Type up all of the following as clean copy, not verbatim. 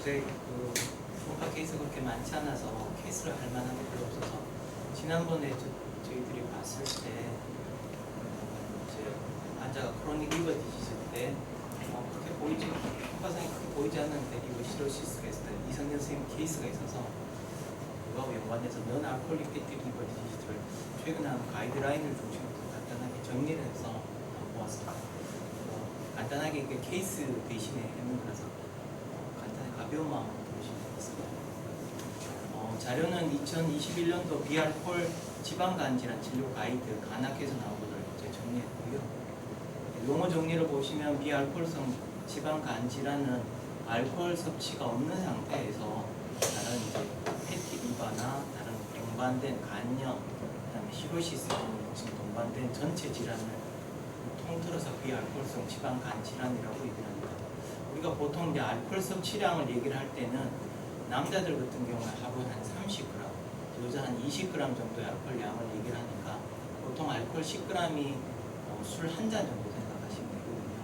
요새 그 종합 케이스가 그렇게 많지 않아서 케이스를 할 만한 게 별로 없어서 지난번에 저희들이 봤을 때 이제 환자가 크로닉 리버 디지즈 때 그렇게 보이지 효과상이 크게 보이지 않는데 리버 시로시스가 있을 때 이성현 선생님 케이스가 있어서 그거하고 연관해서 넌 알코올릭 패티 리버 디지즈를 최근에 한 가이드라인을 중심으로 간단하게 정리를 해서 보았습니다. 간단하게 이게 케이스 대신에 했는 거라서 간단히 가벼운 마음으로 보시면 되겠습니다. 자료는 2021년도 비알코올 지방간 질환 진료 가이드 간학에서 나온 것을 이제 정리했고요. 용어 정리를 보시면 비알코올성 지방간 질환은 알코올 섭취가 없는 상태에서 다른 이제 패티 리버나 다른 동반된 간염, 그다음에 시로시스 등을 지금 동반된 전체 질환을 통틀어서 비알코올성 지방간 질환이라고 얘기를 합니다. 우리가 보통 이제 알코올 섭취량을 얘기를 할 때는 남자들 같은 경우는 하루에 한 30g, 여자 한 20g 정도의 알코올 양을 얘기를 하니까 보통 알코올 10g이 술 한 잔 정도 생각하시면 되거든요.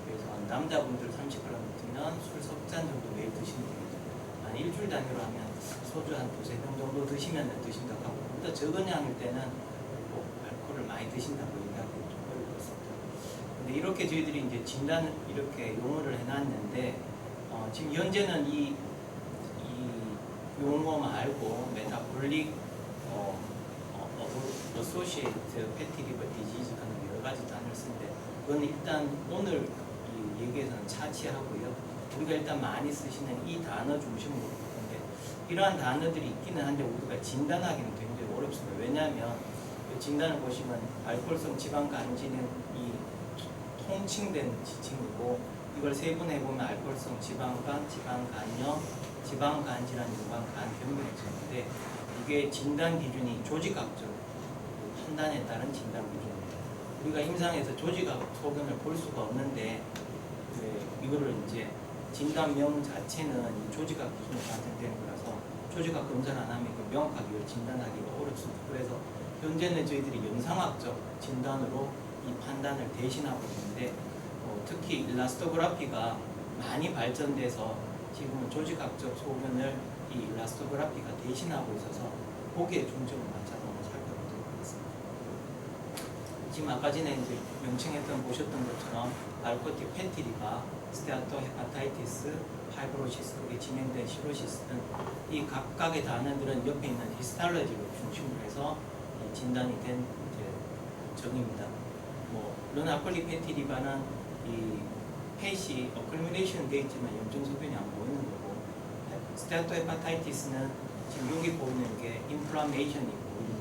그래서 남자분들 30g 드시면 술 석 잔 정도 매일 드시면 되겠죠. 한 일주일 단위로 하면 소주 한 두세 병 정도 드시면 드신다고 하고, 보다 적은 양일 때는 꼭 알코올을 많이 드신다고 얘기하고 좀 어렵습니다. 근데 이렇게 저희들이 이제 진단을 이렇게 용어를 해놨는데 지금 현재는 이 용어 말고 메타볼릭 어소시에이트 패티 리버 디지즈 같은 여러 가지 단어를 쓰는데 그건 일단 오늘 이 얘기에서는 차치하고요. 우리가 일단 많이 쓰시는 이 단어 중심으로 보는데 이러한 단어들이 있기는 한데 우리가 진단하기는 굉장히 어렵습니다. 왜냐하면 진단을 보시면 알코올성 지방간질은 이 통칭된 지칭이고 이걸 세분해 보면 알코올성 지방간, 지방간염, 지방간질환, 유방간변비를 치는데 이게 진단 기준이 조직학적 판단에 따른 진단 기준입니다. 우리가 임상에서 조직학 소견을 볼 수가 없는데 이거를 이제 진단명 자체는 이 조직학 기준으로 반영되는 거라서 조직학 검사를 안 하면 명확하게 이걸 진단하기가 어렵습니다. 그래서 현재는 저희들이 영상학적 진단으로 이 판단을 대신하고 있는데 특히 일라스토그라피가 많이 발전돼서 지금은 조직학적 소견을 이 일라스토그라피가 대신하고 있어서 거기에 중점을 맞춰서 한번 살펴보도록 하겠습니다. 지금 아까 전에 이제 명칭했던 보셨던 것처럼 알코틱 패티리바, 스테아토 헤파타이티스, 파이브로시스, 그게 진행된 시로시스 등 이 각각의 단어들은 옆에 있는 히스탈러지를 중심으로 해서 진단이 된 이제 정의입니다. 런 알코올릭 패티리바는 이 펫이 어클뮤레이션 되어 있지만 염증 소변이 안 보이는 거고, 스테아토 헤파타이티스는 지금 여기 보이는 게 인플라메이션이 보이는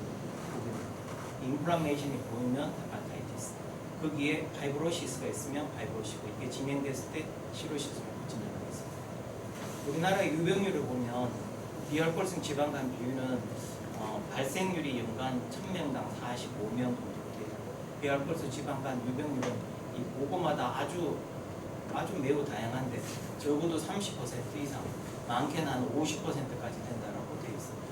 부분입니다. 인플라메이션이 보이면 헤파타이티스, 거기에 파이브로시스가 있으면 파이브로시고, 이게 진행됐을 때 시로시스로 진행하겠습니다. 우리나라의 유병률을 보면 비알코올성 지방간 비율은 발생률이 연간 1000명당 45명 정도 돼요. 비알코올성 지방간 유병률은 이 보고마다 아주 매우 다양한데 적어도 30% 이상, 많게는 한 50%까지 된다고 되어 있습니다.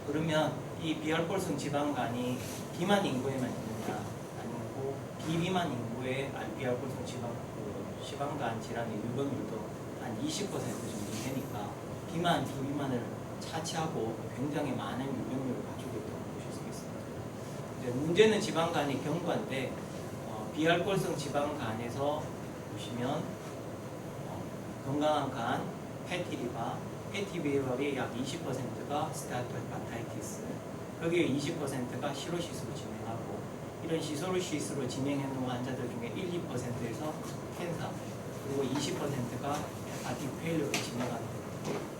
그러면 이 비알코올성 지방간이 비만 인구에만 있느냐, 아니고 비비만 인구의 비알코올성 지방간 질환의 유병률도 한 20% 정도 되니까 비만, 비비만을 차치하고 굉장히 많은 유병률을 가지고 있다고 보실 수 있습니다. 이제 문제는 지방간이 경과인데 비알코올성 지방간에서 보시면 건강한 간, 패티리바, 패티비럴의 약 20%가 스테아토 헤파타이티스, 거기에 20%가 시로시스로 진행하고, 이런 시로시스로 진행해놓은 환자들 중에 1~2%에서 캔서, 그리고 20%가 헤파틱 페일러로 진행합니다.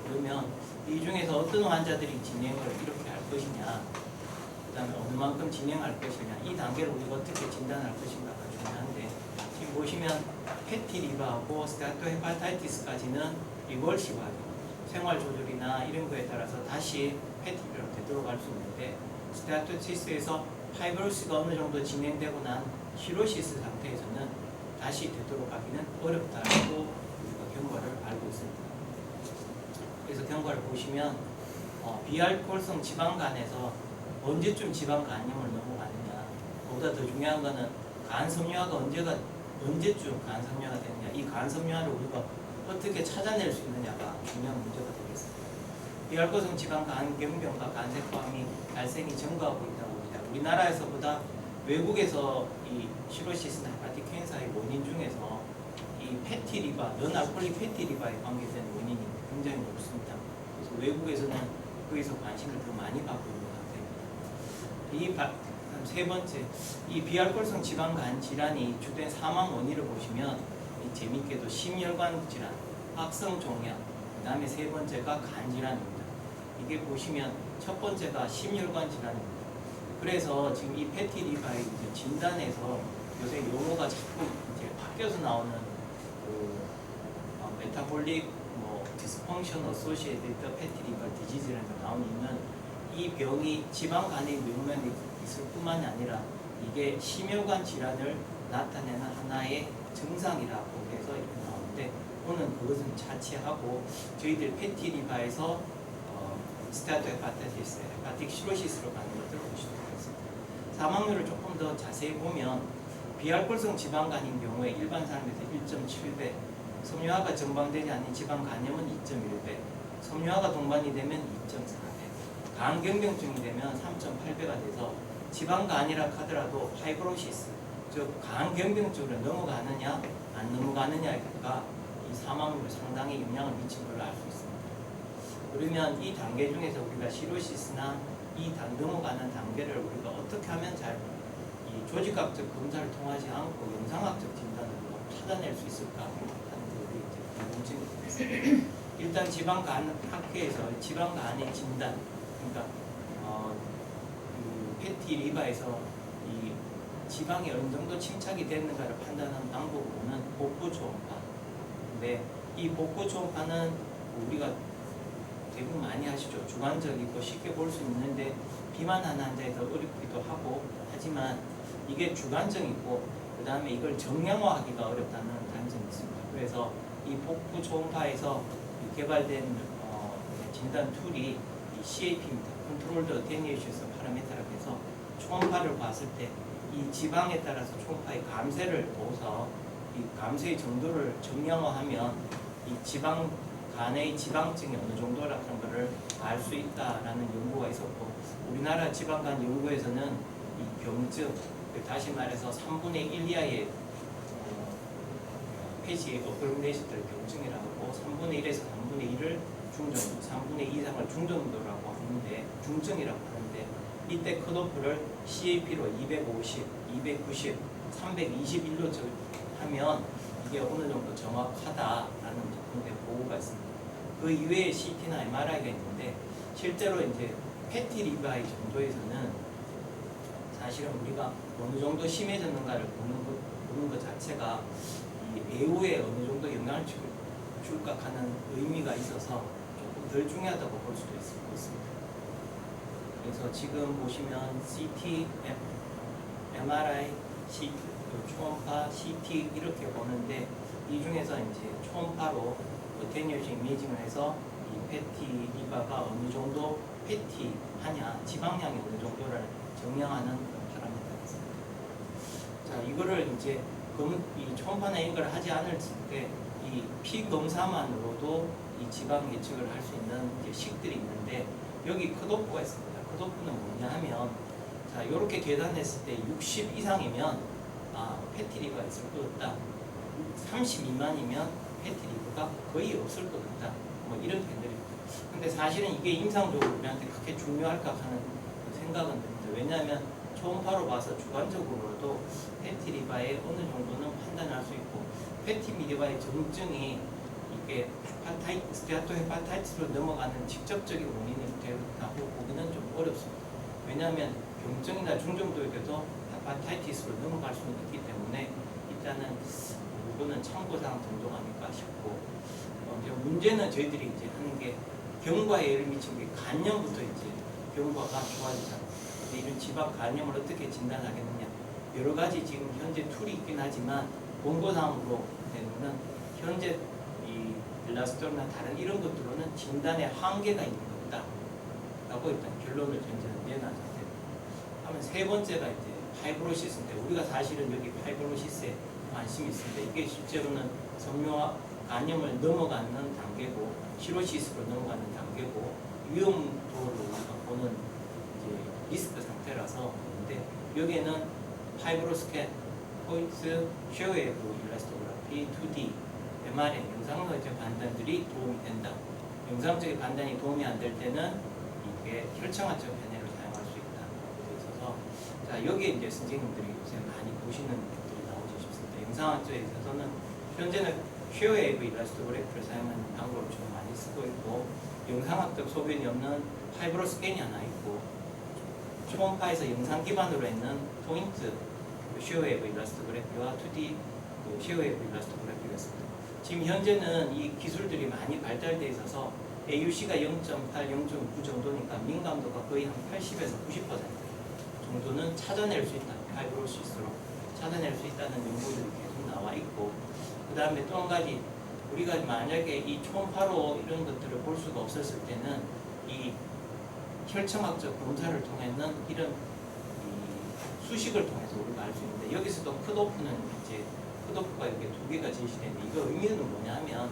그러면 이 중에서 어떤 환자들이 진행을 이렇게 할 것이냐, 그 다음에 어느 만큼 진행할 것이냐, 이 단계를 우리가 어떻게 진단할 것인가가 중요한데, 지금 보시면 패티리바하고 스테아토 헤파타이티스까지는 리버시브하게 생활 조절이나 이런 거에 따라서 다시 패티리바로 되돌아갈 수 있는데, 스테아토티스에서 파이브로시스가 어느 정도 진행되고 난 시로시스 상태에서는 다시 되돌아가기는 어렵다고 우리가 경과를 알고 있습니다. 그래서 경과를 보시면 비알코올성 지방간에서 언제쯤 지방간염을 넘어가느냐, 보다 더 중요한 거는 간 섬유화가 언제쯤 간 섬유화가 되느냐. 이 간 섬유화를 우리가 어떻게 찾아낼 수 있느냐가 중요한 문제가 되겠습니다. 비알코올성 지방 간경변과 간세포암이 발생이 증가하고 있다고 봅니다. 우리나라에서보다 외국에서 이 시로시스나 헤파틱 캔서의 원인 중에서 이 패티리바, 넌알코올릭 패티리바에 관계된 원인이 굉장히 높습니다. 그래서 외국에서는 거기서 관심을 더 많이 받고 있는 상태입니다. 세 번째, 이 비알코올성 지방간 질환이 주된 사망 원인을 보시면 이 재밌게도 심혈관 질환, 악성 종양, 그 다음에 세 번째가 간 질환입니다. 이게 보시면 첫 번째가 심혈관 질환입니다. 그래서 지금 이 패티리바의 진단에서 요새 용어가 자꾸 이제 바뀌어서 나오는 메타볼릭 디스펑션 어소시에이티드 패티리바 디지즈라는 나오는 이 병이 지방간의 명면이 있을 뿐만이 아니라 이게 심혈관 질환을 나타내는 하나의 증상이라고 해서 이렇게 나오는데 오늘 그것은 차치하고 저희들 패티리바에서 스타토 헤파타이티스, 헤파틱 시로시스로 가는 것들을 보시도록 하겠습니다. 사망률을 조금 더 자세히 보면 비알코올성 지방간인 경우에 일반 사람에서 1.7배, 섬유화가 전방되지 않는 지방간염은 2.1배, 섬유화가 동반이 되면 2.4배, 간경병증이 되면 3.8배가 돼서 지방간이라 하더라도 파이브로시스, 즉 간경병증으로 넘어가느냐 안 넘어가느냐가 이 사망률에 상당히 영향을 미친 걸로 알 수 있습니다. 그러면 이 단계 중에서 우리가 시로시스나 이 넘어가는 단계를 우리가 어떻게 하면 잘 이 조직학적 검사를 통하지 않고 영상학적 진단으로 찾아낼 수 있을까 하는 게 이제 궁금증이 되겠습니다. 일단 지방간 학회에서 지방간의 진단, 그러니까 패티리바에서 이 지방이 어느 정도 침착이 됐는가를 판단하는 방법으로는 복부 초음파. 근데 이 복부 초음파는 우리가 대부분 많이 하시죠. 주관적이고 쉽게 볼 수 있는데 비만한 환자에서 어렵기도 하고 하지만 이게 주관적이고 그 다음에 이걸 정량화하기가 어렵다는 단점이 있습니다. 그래서 이 복부 초음파에서 개발된 진단 툴이 이 CAP입니다. 컨트롤드 어테니에이션 파라미터라고 해서 초음파를 봤을 때 이 지방에 따라서 초음파의 감쇄를 보고서 이 감쇄의 정도를 정량화하면 이 지방 간의 지방증이 어느 정도라는 것을 알 수 있다라는 연구가 있었고 우리나라 지방간 연구에서는 이 경증, 다시 말해서 3분의 1 이하의 폐지의 어그로미네이션들 경증이라고 하고 3분의 1에서 3분의 1을 중정도, 3분의 2 이상을 중정도라고 하는데 중증이라고 하는데 이때 컷오프를 CAP로 250, 290, 321로 하면 이게 어느 정도 정확하다라는 군대 보고가 있습니다. 그 이외에 CT나 MRI가 있는데 실제로 이제 패티리바의 정도에서는 사실은 우리가 어느 정도 심해졌는가를 보는 것 자체가 이 배우에 어느 정도 영향을 줄까 하는 의미가 있어서 조금 덜 중요하다고 볼 수도 있습니다. 그래서 지금 보시면 CT, MRI, 초음파, CT 이렇게 보는데 이 중에서 이제 초음파로 어테니어션 이미징을 해서 이 패티리바가 어느 정도 패티하냐, 지방량이 어느 정도를 정량하는 파라미터입니다. 자, 이거를 이제 이 초음파나 이걸 하지 않을 때 이 피 검사만으로도 이 지방 예측을 할 수 있는 이제 식들이 있는데 여기 컷오프가 있습니다. 컷오프는 뭐냐 하면 자, 이렇게 계산했을 때 60 이상이면 패티리바가 있을 것 같다. 30 미만이면 패티리바가 거의 없을 것 같다. 뭐 이런 견들입니다. 근데 사실은 이게 임상적으로 우리한테 그렇게 중요할까 하는 생각은 듭니다. 왜냐하면 초음파로 봐서 주관적으로도 패티리바의 어느 정도는 판단할 수 있고 패티리바의 정증이 이게 스테아토 헤파타이티스로 넘어가는 직접적인 원인이 되었다고 보기는 좀 어렵습니다. 왜냐하면 경증이나 중정도에도 헤파타이티스로 넘어갈 수는 있기 때문에 일단은 이거는 참고사항 정도 아닐까 싶고 문제는 저희들이 이제 하는 게 경과에 예를 미친 게 간염부터 이제 경과가 좋아지잖아요. 근데 이런 지방 간염을 어떻게 진단하겠느냐 여러 가지 지금 현재 툴이 있긴 하지만 권고사항으로 되는 현재 이 엘라스토나 다른 이런 것들로는 진단에 한계가 있는 것이다 라고 일단 결론을 전제는 내놔야 됩니다. 하면 세 번째가 이제 파이브로시스인데 우리가 사실은 여기 파이브로시스에 관심이 있습니다. 이게 실제로는 섬유화 간염을 넘어가는 단계고 시로시스로 넘어가는 단계고 위험도를 우리가 보는 이제 리스크 상태라서 근데 여기에는 파이브로스캔, 포인트 쉐어웨이브 일러스토그래피, 2D, MRM 영상학적 판단들이 도움이 된다. 영상적인 판단이 도움이 안 될 때는 이게 혈청학적 패널을 사용할 수 있다. 되어 있어서 자 여기에 이제 선생님들이 요새 많이 보시는 것들이 나오지 싶습니다. 영상학적에 있어서는 현재는 쉐어웨이브 일러스토그래피를 사용하는 방법을 좀 많이 쓰고 있고 영상학적 소변이 없는 파이브로 스캔이 하나 있고 초음파에서 영상 기반으로 있는 포인트 쉐어웨이브 일러스토그래피와 2D 쉐어웨이브 일러스토그래피가 있습니다. 지금 현재는 이 기술들이 많이 발달되어 있어서 AUC가 0.8, 0.9 정도니까 민감도가 거의 한 80에서 90% 정도는 찾아낼 수 있다. 파이브로시스로 찾아낼 수 있다는 연구들이 계속 나와 있고 그 다음에 또 한 가지 우리가 만약에 이 초음파로 이런 것들을 볼 수가 없었을 때는 이 혈청학적 검사를 통해는 이런 이 수식을 통해서 우리가 알 수 있는데 여기서도 컷오프는 이제 컷오프가 이렇게 두 개가 제시되는데 이거 의미는 뭐냐면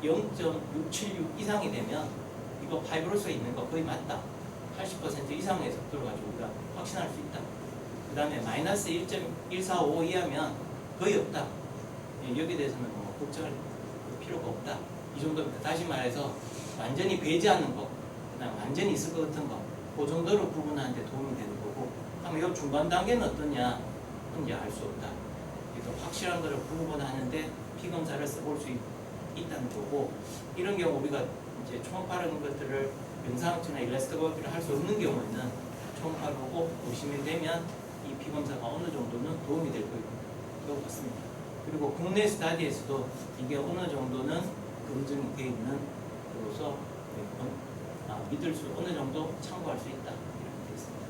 0.676 이상이 되면 이거 파이브로스가 있는 거 거의 맞다. 80% 이상의 속도를 가지고 우리가 확신할 수 있다. 그 다음에 마이너스 1.145 이하면 거의 없다. 여기에 대해서는 뭐 걱정할 필요가 없다. 이 정도입니다. 다시 말해서 완전히 배제하는 거, 그다음 완전히 있을 것 같은 거, 그 정도로 구분하는 데 도움이 되는 거고, 그러면 이 중간 단계는 어떠냐? 그건 이제 알 수 없다. 그래서 확실한 거를 구분하는데 피검사를 써볼 수 있다는 거고, 이런 경우 우리가 이제 초음파라는 것들을 영상학적이나 일러스트로그래피를 할 수 없는 경우에는 초음파를 보고 보시면 되면 이 피검사가 어느 정도는 도움이 될 것 같습니다. 그리고 국내 스타디에서도 이게 어느 정도는 검증이 되어 있는 거로서 믿을 수 어느 정도 참고할 수 있다 이렇게 되어 있습니다.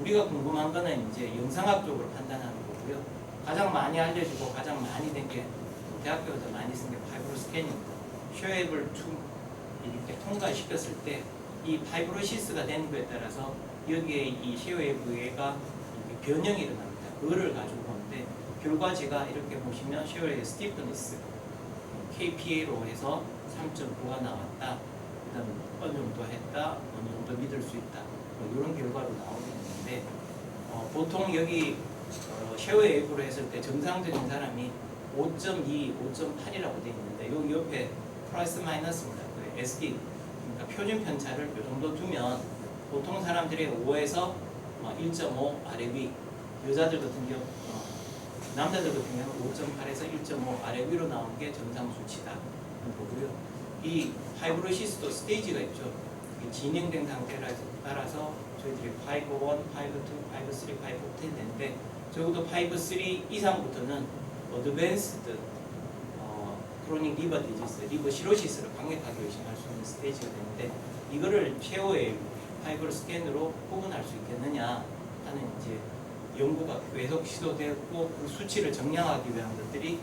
우리가 궁금한 거는 이제 영상학적으로 판단하는 거고요. 가장 많이 알려지고 가장 많이 된 게 대학교에서 많이 쓴 게 파이브로 스캔입니다. 쉐어웨이브를 이렇게 통과시켰을 때 이 파이브로시스가 되는 거에 따라서 여기에 이 쉐어웨이브가 변형이 일어납니다. 그거를 가지고 보는데 결과지가 이렇게 보시면 쉐어웨이브 스티프니스 KPA로 해서 3.9가 나왔다. 그 다음에 어느 정도 했다. 어느 정도 믿을 수 있다. 뭐 이런 결과로 나오게 되는데 보통 여기 쉐어웨이브로 했을 때 정상적인 사람이 5.2, 5.8이라고 되어 있는데 여기 옆에 플러스 마이너스입니다. 그 SD 그러니까 표준 편차를 이 정도 두면 보통 사람들이 5에서 1.5 아래 위 여자들 같은 경우 남자들 같은 경우는 5.8에서 1.5 아래 위로 나오는 게 정상 수치다 보고요. 이 파이브로시스도 스테이지가 있죠. 진행된 상태에 따라서 저희들이 5, 1, 5, 2, 5, 3, 5, 10 되는데 적어도 5, 3 이상부터는 어드밴스드 크로닉 리버 디지스, 리버 시로시스를 강력하게 의심할 수 있는 스테이지가 되는데 이거를 최후의 파이브로 스캔으로 구분할 수 있겠느냐 하는 이제 연구가 계속 시도되었고 그 수치를 정량하기 위한 것들이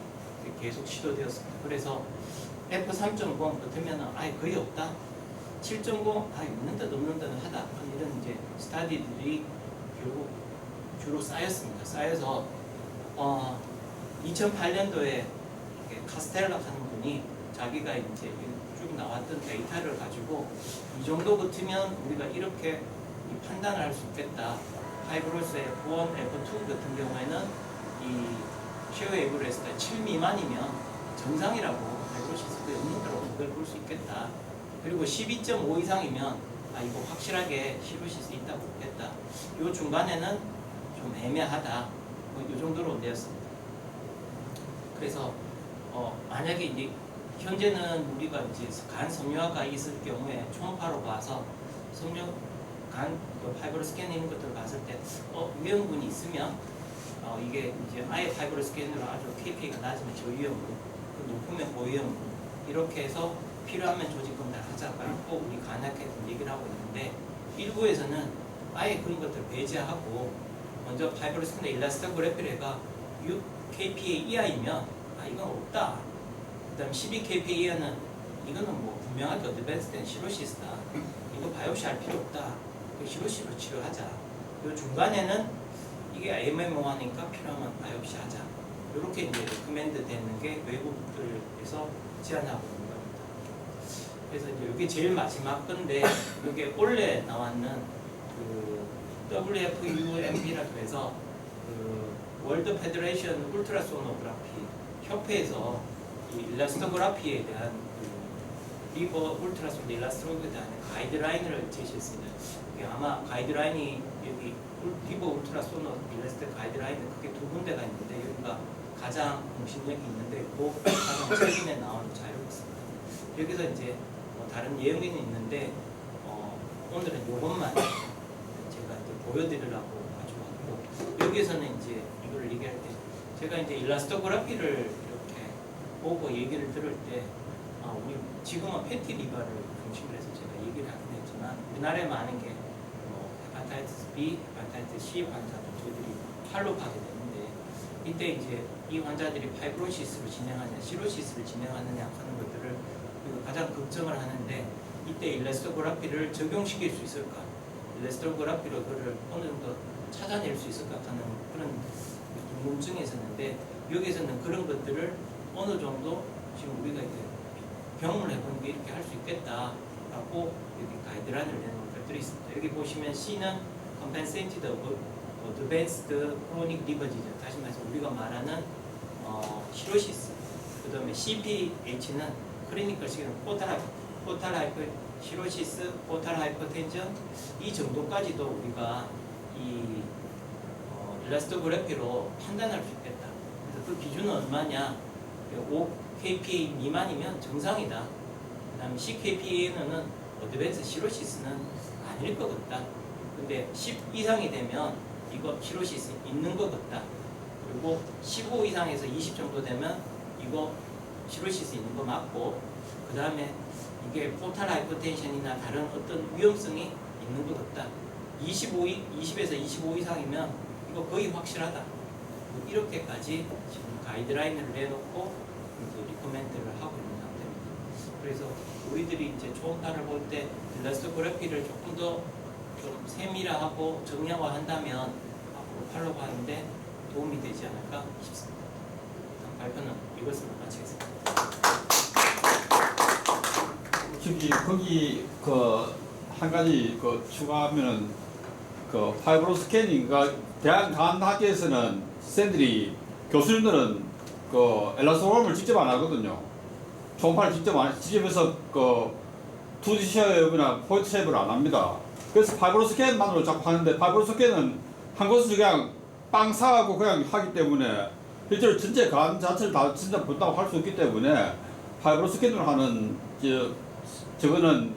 계속 시도되었습니다. 그래서 F3.0 같으면 아예 거의 없다. 7.0 있는 듯 없는 듯 하다. 이런 이제 스타디들이 결국 주로 쌓였습니다. 쌓여서 2008년도에 카스텔라 하는 분이 자기가 이제 쭉 나왔던 데이터를 가지고 이 정도 같으면 우리가 이렇게 판단을 할 수 있겠다. 파이브로스의 F1, F2 같은 경우에는 이 쉐어웨이브를 했을 때 7 미만이면 정상이라고 파이브로시스에 없는 거라고 그걸 볼 수 있겠다. 그리고 12.5 이상이면 이거 확실하게 시로시스 있다고 보겠다. 이 중간에는 좀 애매하다. 이 정도로 되었습니다. 그래서 만약에 이제 현재는 우리가 이제 간 섬유화가 있을 경우에 초음파로 봐서 간 파이브로 스캔 이런 것들을 봤을 때 위험군이 있으면 이게 이제 아예 파이브로 스캔으로 아주 KPA가 낮으면 저위험군, 높으면 고위험군 이렇게 해서 필요하면 조직 검사를 하자고 우리 간학회에서 얘기를 하고 있는데 일부에서는 아예 그런 것들을 배제하고 먼저 파이브로 스캔 일러스토그래피를 해가 6 KPA 이하이면 이건 없다. 그 다음 12kPa 이하는 이거는 뭐 분명하게 어드밴스된 시로시스다. 이거 바이옵시 할 필요 없다. 시로시로 치료하자. 이 중간에는 이게 MMO하니까 필요하면 바이옵시 하자. 이렇게 이제 리커멘드 되는 게 외국들에서 제안하고 있는 겁니다. 그래서 이제 이게 제일 마지막 건데 이게 원래 나왔는 그 WFUMP라고 해서 그 월드 페더레이션 울트라소노그래피 협회에서 이 일라스토그래피에 대한 그 리버 울트라소니 일라스토그래피에 대한 가이드라인을 제시했습니다. 이게 아마 가이드라인이 여기 리버 울트라소노 일라스토 가이드라인은 크게 두 군데가 있는데 여기가 가장 공신력이 있는데 그 가장 최근에 나온 자료였습니다. 여기서 이제 뭐 다른 내용이 있는데 오늘은 이것만 제가 이제 보여드리려고 가져왔고 여기에서는 이제 이걸 얘기할 때 제가 이제 일라스토그래피를 이렇게 보고 얘기를 들을 때 우리 지금은 패티 리버를 중심으로 해서 제가 얘기를 하긴 했지만 우리나라에 많은 게 헤파타이티스 B, 헤파타이티스 C 환자들 저희들이 팔로우하게 되는데 이때 이제 이 환자들이 파이브로시스로 진행하느냐 시로시스를 진행하느냐 하는 것들을 가장 걱정을 하는데 이때 일라스토그래피를 적용시킬 수 있을까? 일라스토그래피로 그를 어느 정도 찾아낼 수 있을까 하는 그런 궁금증이 있었는데 여기에서는 그런 것들을 어느 정도 지금 우리가 이제 경험을 해보는 게 이렇게 할 수 있겠다라고 여기 가이드라인을 내놓은 것들이 있습니다. 여기 보시면 C는 Compensated Advanced Chronic Liver Disease, 다시 말해서 우리가 말하는 시로시스, 그 다음에 CPH는 클리니컬 시기는 포탈 하이퍼 시로시스, 포탈 하이퍼텐션 이 정도까지도 우리가 이 일라스토그래피로 판단할 수 있겠다. 그래서 그 기준은 얼마냐? 5kPa 미만이면 정상이다. 그 다음에 10kPa는 어드밴스 시로시스는 아닐 것 같다. 근데 10 이상이 되면 이거 시로시스 있는 것 같다. 그리고 15 이상에서 20 정도 되면 이거 시로시스 있는 거 맞고, 그 다음에 이게 포탈 하이퍼텐션이나 다른 어떤 위험성이 있는 것 같다. 20에서 25 이상이면 이거 거의 확실하다. 이렇게까지 지금 가이드라인을 내놓고 이제 리코멘드를 하고 있는 상태입니다. 그래서 우리들이 이제 초음파를 볼 때 일라스토그래피를 조금 더 좀 세밀화하고 정량화한다면 앞으로 팔로우 하는데 도움이 되지 않을까 싶습니다. 발표는 이것으로 마치겠습니다. 저기 거기 그 한 가지 그 추가하면은 그 파이브로 스캐닝과 대학 간학교에서는 쌤들이 교수님들은 그 엘라스토그램을 직접 안 하거든요. 초음파를 직접 해서 그 2D 쉐입이나 포인트 쉐입을 안 합니다. 그래서 파이브로 스캔만으로 자꾸 하는데 파이브로 스캔은 한 곳을 그냥 빵 사하고 그냥 하기 때문에 실제로 전체 간 자체를 다 진짜 본다고 할 수 없기 때문에 파이브로 스캔으로 하는 저거는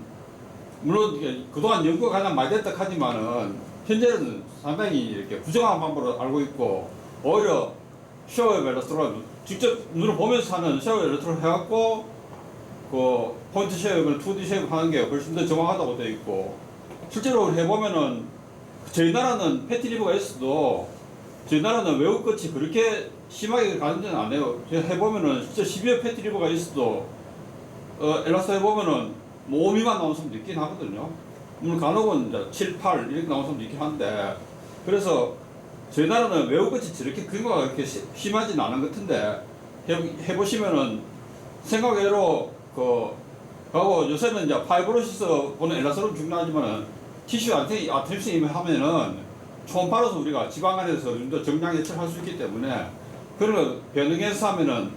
물론 그동안 연구가 가장 많이 됐다 하지만은 현재는 상당히 이렇게 부정한 방법으로 알고 있고 오히려 쉐어 엘라스토그램 직접 눈을 보면서 하는 쉐어 엘라스토그램 해갖고 그 포인트 쉐입을 2D 쉐입 하는 게 훨씬 더 정확하다고 되어 있고 실제로 해보면은 저희 나라는 패티 리버가 있어도 저희 나라는 외국 끝이 그렇게 심하게 가는 데는 안 해요. 해보면은 실제 12회 패티 리버가 있어도 엘라스토 해보면은 뭐 5미만 나오는 사람도 있긴 하거든요. 물론 간혹은 이제 7, 8 이렇게 나오는 사람도 있긴 한데 그래서 저희 나라는 외국 끝이 저렇게 근거가 그렇게 심하지는 않은 것 같은데 해보시면은 생각외로 하고 요새는 이제 파이브로시스 보는 엘라스토그램 중요하지만은 티슈 아트립스 하면은 초음파로서 우리가 지방 안에서 좀 더 정량 예측할 수 있기 때문에 그런 거 변형해서 하면은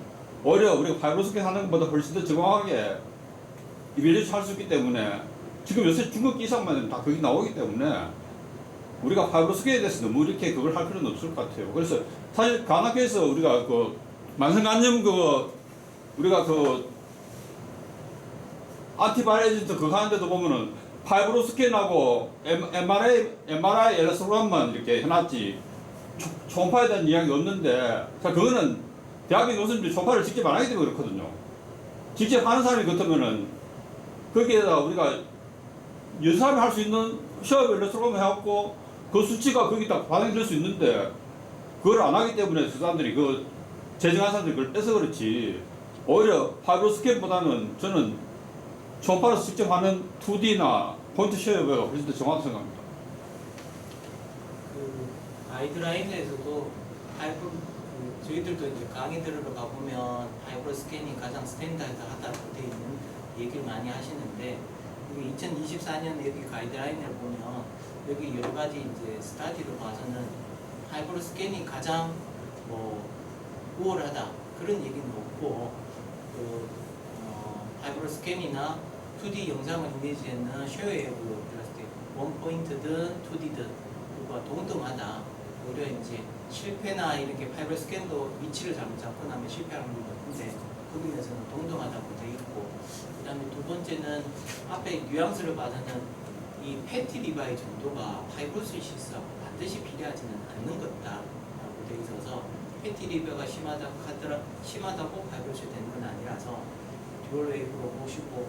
오히려 우리가 파이브로스캔 하는 것보다 훨씬 더 정확하게 이벨리티 할 수 있기 때문에 지금 요새 중국 이상만 다 거기 나오기 때문에 우리가 파이브로스캔에 대해서 너무 이렇게 그걸 할 필요는 없을 것 같아요. 그래서 사실 간학교에서 우리가 그 만성간염 우리가 안티바이럴 에이전트 그거 하는데도 보면은 파이브로스캔하고 MRI 엘라스토그램만 이렇게 해놨지 초음파에 대한 이야기가 없는데 자 그거는 대학교 교수님들이 초음파를 직접 안 하기 때문에 그렇거든요. 직접 하는 사람이 그렇다면은 거기에다 우리가 연사를 할 수 있는 쉐어 엘라스토그램 해갖고 그 수치가 거기다 반영될 수 있는데 그걸 안 하기 때문에 그 사람들이 제정한 사람들이 그걸 떼서 그렇지 오히려 파이브로스캔보다는 저는 초음파로 직접 하는 2D나 포인트 쉐어가 훨씬 더 정확하다고 생각합니다. 그 가이드라인에서도 파이브 저희들도 이제 강의 들으러 가보면 파이브로 스캐닝 가장 스탠다드하다고 돼 있는 얘기를 많이 하시는데, 여기 2024년 여기 가이드라인을 보면 여기 여러 가지 이제 스타디로 봐서는 파이브로 스캐닝 가장 뭐 우월하다 그런 얘기는 없고, 파이브로 스캔이나 2D 영상을 이미지에는 쉐어웨이브 플라스틱 원포인트든 2D든 그거와 동등하다. 오히려 이제 실패나 이렇게 파이브로 스캔도 위치를 잘못 잡고 나면 실패하는 경우가 높은데 거기에서는 동등하다고 돼 있고, 그 다음에 두 번째는 앞에 뉘앙스를 봐서는 이 패티 리바이 정도가 파이브로시스하고 반드시 필요하지는 않는 것다라고 돼 있어서 패티 리바이가 심하다고 파이브로시 되는 건 아니라서 듀얼웨이브로 보시고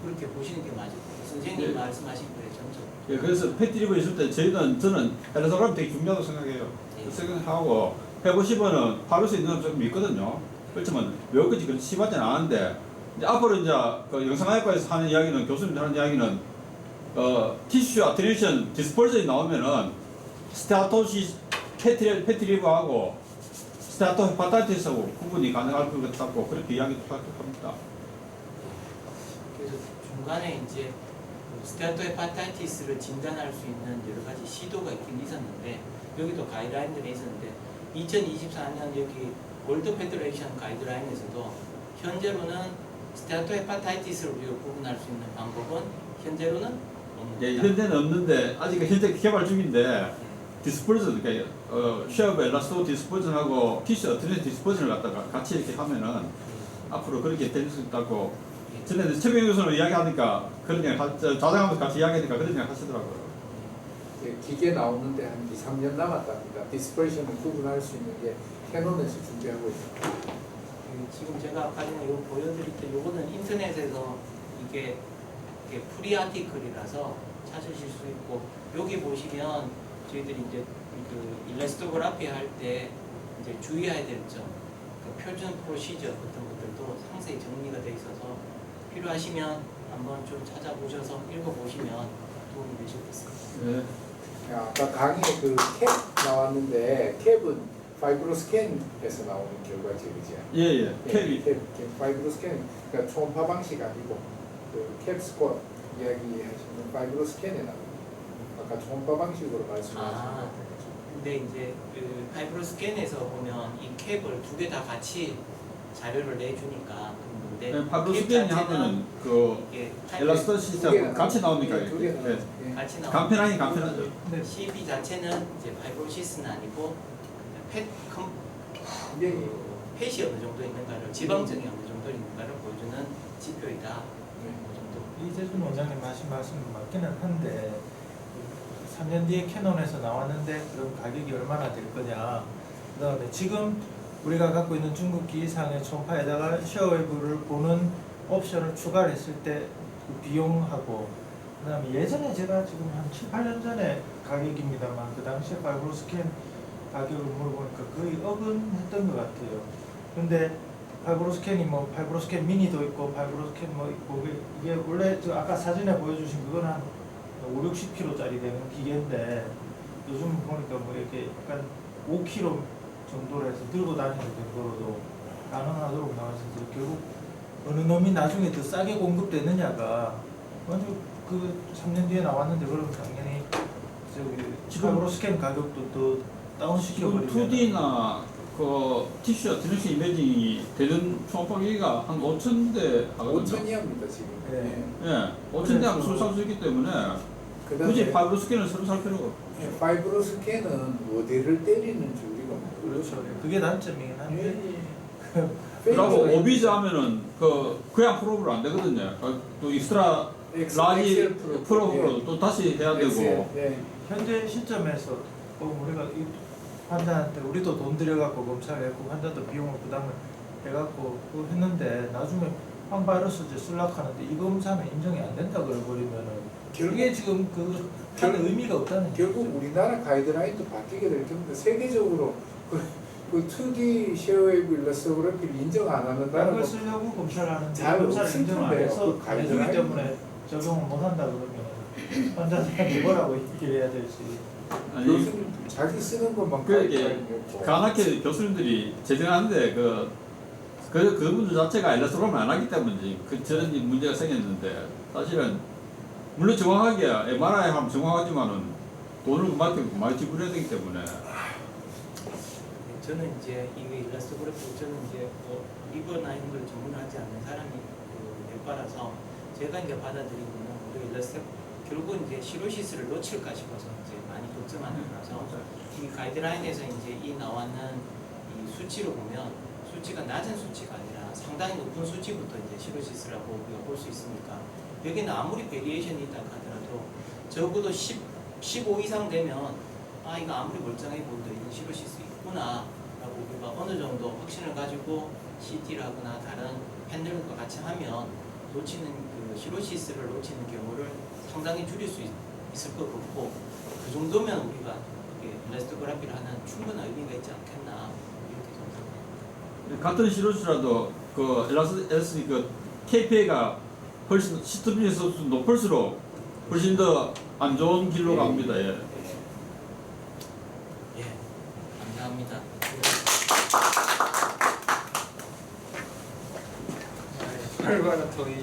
그렇게 보시는 게 맞을 거예요. 선생님 말씀하신 거에 전적. 예, 그래서 패티리브 있을 때 저는 엘레서그램 되게 중요하다고 생각해요. 생각하고 150원은 파이브로시 있는 좀 있거든요. 그렇지만 여기까지 그렇게 심하지는 않은데, 이제 앞으로 이제 그 영상학과에서 하는 이야기는, 교수님들 하는 이야기는 티슈 아트리션 디스퍼전이 나오면은 스타토시 패티리브하고 스타토 헤파타이티스하고 구분이 가능할 것 같다고 그렇게 이야기도 합니다. 그래서 중간에 이제 스테아토 헤파타이티스를 진단할 수 있는 여러 가지 시도가 있긴 있었는데, 여기도 가이드라인들이 있었는데 2024년 여기 월드 페더레이션 가이드라인에서도 현재로는 스테아토 헤파타이티스를 우리가 구분할 수 있는 방법은 현재로는 없는 예, 거다. 현재는 없는데 아직 현재 개발 중인데, 디스퍼전, 그러니까 쉐어브 엘라스토 디스퍼전하고 티슈 어트리션 디스퍼전을 갖다가 같이 이렇게 하면은 앞으로 그렇게 될 수 있다고 전에 최병희 교수는 이야기하니까 그런 얘기 자장하면서 같이 이야기하니까 그런 얘기 하시더라고요. 기계 나오는데 한 2, 3년 남았답니다. 디스퍼션을 구분할 수 있는 게 캐논에서 준비하고 있습니다. 지금 제가 아까 전에 이거 보여드릴 때 요거는 인터넷에서 이게 프리 아티클이라서 찾으실 수 있고, 여기 보시면 저희들이 이제 그 일러스토그래피 할 때 이제 주의해야 될 점, 그 표준 프로시저 같은 것들도 상세히 정리가 돼 있어서 필요하시면 한번 좀 찾아보셔서 읽어보시면 도움이 되실 것 같습니다. 네. 아까 강의에 그 캡 나왔는데 캡은 파이브로 스캔에서 나오는 결과지, 그죠? 예. 캡이 파이브로 스캔, 그러니까 초음파 방식 아니고 그 캡 스쿼트 이야기하시는 파이브로 스캔에 나옵니다. 아까 초음파 방식으로 말씀하신 거. 근데 이제 그 파이브로 스캔에서 보면 이 캡을 두 개 다 같이 자료를 내주니까 근데 네, 파이브로 스캔이 하면은 그 엘라스토 시스템 같이 나옵니까? 두 개 다. 네. 같이 나오는 간편하긴 간편하죠. 근데 CB 자체는 이제 파이브로시스는 아니고 이게 펫이 어느 정도 있는가를, 지방층이 어느 정도 있는가를 보여주는 지표이다. 그 정도. 이재준 원장님 하신 말씀은 맞기는 한데 3년 뒤에 캐논에서 나왔는데 그럼 가격이 얼마나 될 거냐, 그 다음에 지금 우리가 갖고 있는 중국 기기상의 초음파에다가 쉐어웨이브를 보는 옵션을 추가를 했을 때 그 비용하고, 그 다음에 예전에 제가 지금 한 7, 8년 전에 가격입니다만 그 당시에 파이브로 스캔 가격을 물어보니까 거의 어근했던 것 같아요. 근데 파이브로 스캔이 뭐 파이브로 스캔 미니도 있고 파이브로 스캔 뭐 있고, 이게 원래 저 아까 사진에 보여주신 그건 한 5, 60kg짜리 되는 기계인데 요즘 보니까 뭐 이렇게 약간 5kg 정도로 해서 들고 다니는 정도로도 가능하도록 나와 있어서 결국 어느 놈이 나중에 더 싸게 공급되느냐가 먼저 그 3년 뒤에 나왔는데 그럼 당연히 저기 파이브로 스캔 가격도 더 다운시켜 버리면 2D나 그 티슈 아트리션 이미징이 되는 초음파 기기가 한 5,000대 하거든요. 5,000이합니다 지금. 네. 예, 5,000대 하면 서로 살 수 있기 때문에 굳이 파이브로 스캔을 새로 살 필요가 없죠. 파이브로 스캔은 어디를 때리는지 우리가 그렇죠. 그게 단점이긴 한데 그리고 오비즈 하면은 그냥 프로브로 안 되거든요. 또 익스트라 라지 프로브로 또 다시 해야 되고. 현재 시점에서 우리가 이 환자한테 우리도 돈 들여갖고 검사했고 환자도 비용을 부담을 해갖고 했는데 나중에 항바이러스제 쓰려하는데 이 검사는 인정이 안 된다 그래버리면은 이게 지금 하는 의미가 없다는 결국 거죠. 우리나라 가이드라인도 바뀌게 될 텐데 세계적으로 그 2D 쉐어웨이브 일러스토그래피를 인정 안 하는 그걸 나라가 쓰려고 검사를 하는데 잘 검사를 없을 인정 안 텐데요. 해서 그 안 해주기 가이드라인. 때문에 적용을 못 한다 그러면 환자들한테 뭐라고 얘기를 해야 될지. 아니 교수님 자기 쓰는 것만 그게 가이드라인이었고 간학회 교수님들이 제정하는데 그분들 자체가 엘라스트로를 안 하기 때문에 저런 문제가 생겼는데 사실은 물론 정확하게 MRI 하면 정확하지만은 돈을 그만큼 많이 지불해야 되기 때문에 저는 이제 이게 일러스트그래프 저는 이제 뭐 리버나 이런 걸 전문하지 않는 사람이 넷바라서 제가 이제 받아들이고는 우리 일러스트 결국은 이제 시로시스를 놓칠까 싶어서 이제 많이 걱정하는 거라서 이 가이드라인에서 이제 이 나왔는 이 수치로 보면 수치가 낮은 수치가 아니라 상당히 높은 수치부터 이제 시로시스라고 우리가 볼 수 있으니까 여기는 아무리 베리에이션이 있다 하더라도 적어도 15 이상 되면 아 이거 아무리 멀쩡해 보여도 이건 시로시스 있구나 라고 우리가 어느 정도 확신을 가지고 CT를 하거나 다른 팬들과 같이 하면 놓치는 그 시로시스를 놓치는 경우를 상당히 줄일 수 있을 것 같고 그 정도면 우리가 일러스트그래피를 하는 충분한 의미가 있지 않겠나 이렇게 생각합니다. 같은 시로시라도 그 LS 그 KPA가 훨씬 시트빈에서 높을수록 훨씬 더 안 좋은 길로 갑니다. 예. 예, 감사합니다. 결과는 더이